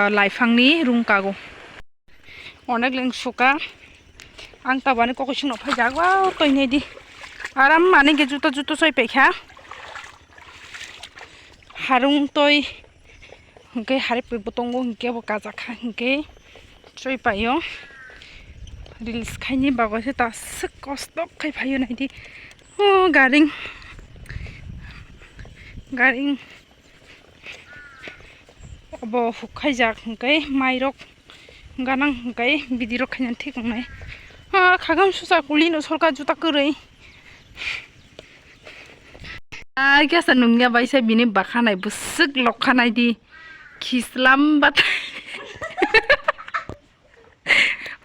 लाइफांनि रुंकागौ अनेक लेंसुका आं ताबानि ककसिंनाव फैजागौ तयनायदि आराम माने के जुतो जुतो सय पैखा हारुं तय हंके हारे पे बतंगो हंके बकाजाखा हंके सय पायो रिल्स खायनि बागैसो दासो कस्त खायफायो नायदि गारिं अब हुखायजाक हंके माइरक गानां हंके बिदिर खायनानै थेगंनाय खागाम सुसा कुलिनो सरका जुता कोरै कैसा नुंगिया बाइसे बिनि बाखानाय बुसुक लखानाय दि खिस्लाम बात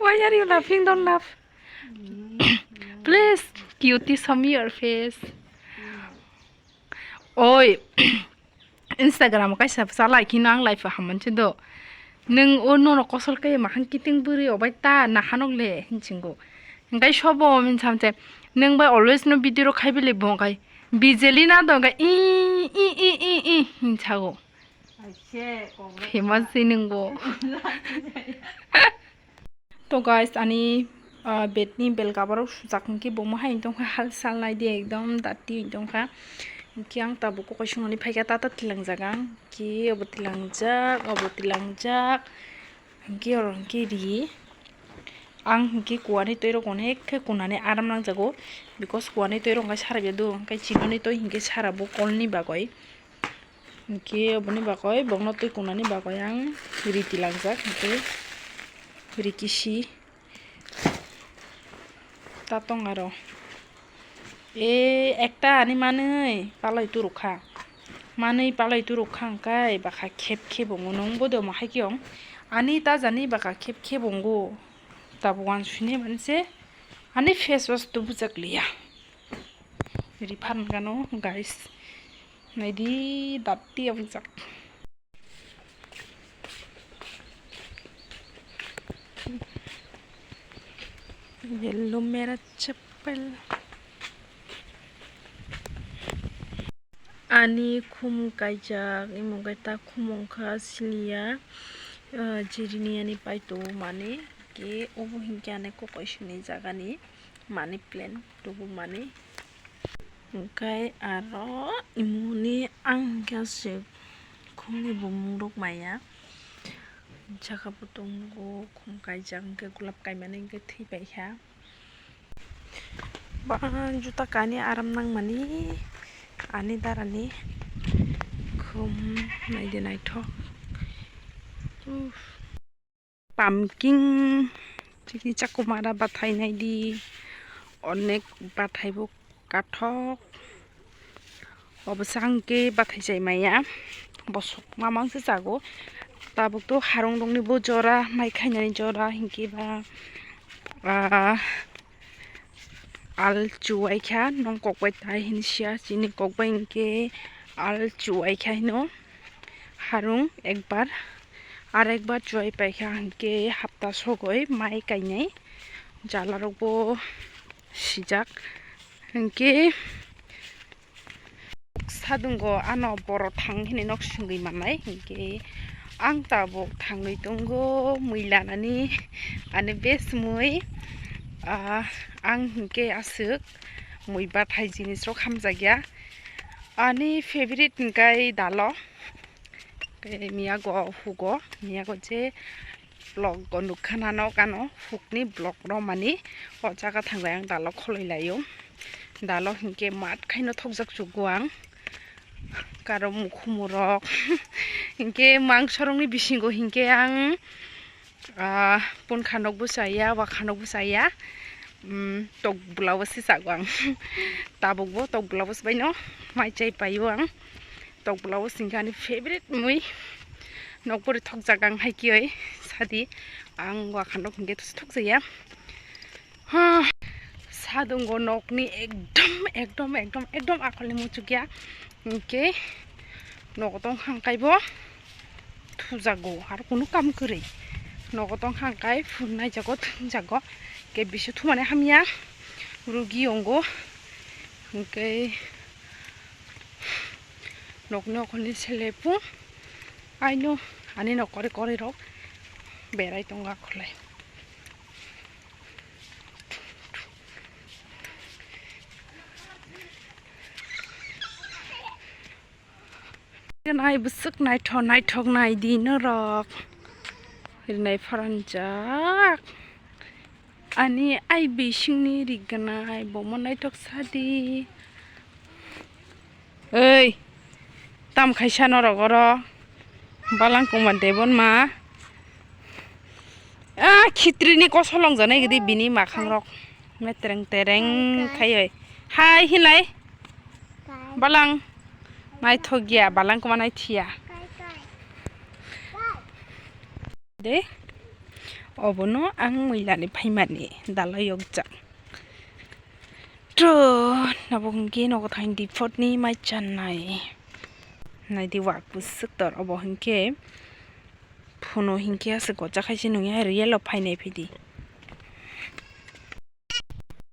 Why are you laughing? Don't laugh. Please, cutie, show me your face. Oi, Instagram कैसा फसा लाइकिन आं लाइफ हामोनसो दो नों उन कसल के माखान किटिं बुरि अबाय ता नाखानगले हिंचिंगो ओंखाय सब मिनसामते नों बाय अलवेज नो भिडिअ खायबेले बंगाय बिजेलिना दंगा इ इ इ इ इ हिंचागो फेमास नंगो तो गाइस आनी बेटनी बेलगाबाराव सुजाखंकी बमहाय दंखा हाल साल नायदि एकदम दाति दंखा कि आं ताबो ककसिंनि फायगा ताता तिलांजागां कि अब तिलांजाक कि और कि रि आं कि कुआनि तोयरो अनेक कुनानै आराम नांजागो बिकज कुआनि तोयरो गाय साराबे दु गाय चिननि तोय हिंके साराबो कलनि बागय कि अबनि बागय बगनो तोय कुनानि बागय आं रि तिलांजाक हिंके रिकिसि तातं आरो एकटा आनी मानै पालाय तुरुखा मानै पालाय तुरुखा अंकाय बाखा खेब खेबंगो नंगो दो माहाय कियं आनी ता जानी बाखा खेब खेबंगो ताबो वान सुने मोनसे आनी फेस वाश तो बुजाकलिया रिफान गानो गाइस नायदि दात्ति बुजाक येलो मेरा चप्पल आनी खुम कायजाक इमोगायता खुमंखा सिलिया जिरिनियानि पाइतो माने के ओबो हिंकाने ककसिंनि जागानि माने प्लेन तबो माने ओंखाय आरो इमुनि आं गासै खुमनि बुमुंदक माया जागाबो दंगो खुम कायजाक ओंखाय गुलाब गायमाने ओंखाय थैबायहा बा जुता कानि आराम नांमानि आनी दारानि खुम नायदो नायथ पामकिन चिकि चाकुमारा बाथाय नायदि अनेक बाथायबो काठक अबसांके बाथाय जाय माया बसक मामांसो जागो ताबो तो हारं दंनि बो जरा माइ खायनानि जरा हिंकेबा आल चुवाइखा नं ककबाय ताय हिनसिया चिनि ककबाय इनके आल चुवाइखा हिनो हारुं एक बार चुवाइ पाइखा हिनके हप्ता सगय माइ गायनाय जालारावबो सिजाक हिनके सादुंगो आनो बर' थां हिने नक्सुंगै मानाय हिनके आं ताबो थाङै दंगो मै लानानै आने बेस मै आं हिंके आसुक मै बाथाय जिनिस खामजागिया आनी फेभरेट हिंकाय दालो मियागो हुगो मियागो जे ब्लग नुखानानो कानो हुकनि ब्लग रो माने अ जागा थांबाय आं दालो खलैलायो दालो हिंके मात खायनो थगजाक जुगो आं कारो मुखुमुरक हिंके मांसरंनि बिसिंगो हिंके आं पुनखानकबो जाया वाखानकबो जाया तक बुलावसो जागो आं ताबुकबो तक बुलावस बायनो माइ चाय पायो आं तक बुलावस हिंकानि फेभरेट मै नकबोरै थगजाक आं हायकियै सादि आं वाखानक हिंके थगजाया सादुंगो नकनि एकदम आखलनि मुचुकिया हिंके नगदं हांकायबो थुजागो आरो कुनु काम करै नगदं हांकाय फुननाय जागो थुनजागो के Vishu थुमाने हामिया रुगि अंगो हिंके नकनि अखलनि सेलेपु आइनो Ani no kori rok berai tonga khulai. Nai busuk nai thok nai di no rok. Nai faranjak. Ani ai bisingni riganai bomo nai tok sadi. Oi. Tam khaisa no rogoro. Balang kuman debon ma. Khitrini kosolong janai gidi bini makhang rok. Tereng khayoi. Hai hinlai. Balang. Nai thogia balang kuma nai thia. De. Obono ang muilani phaimani dalayok jak. To nabongki nogo thain dipotni mai channai. Nai di wak busuk tor obo hingke phono hingke ase gocha khaisi nungya real phainai phidi.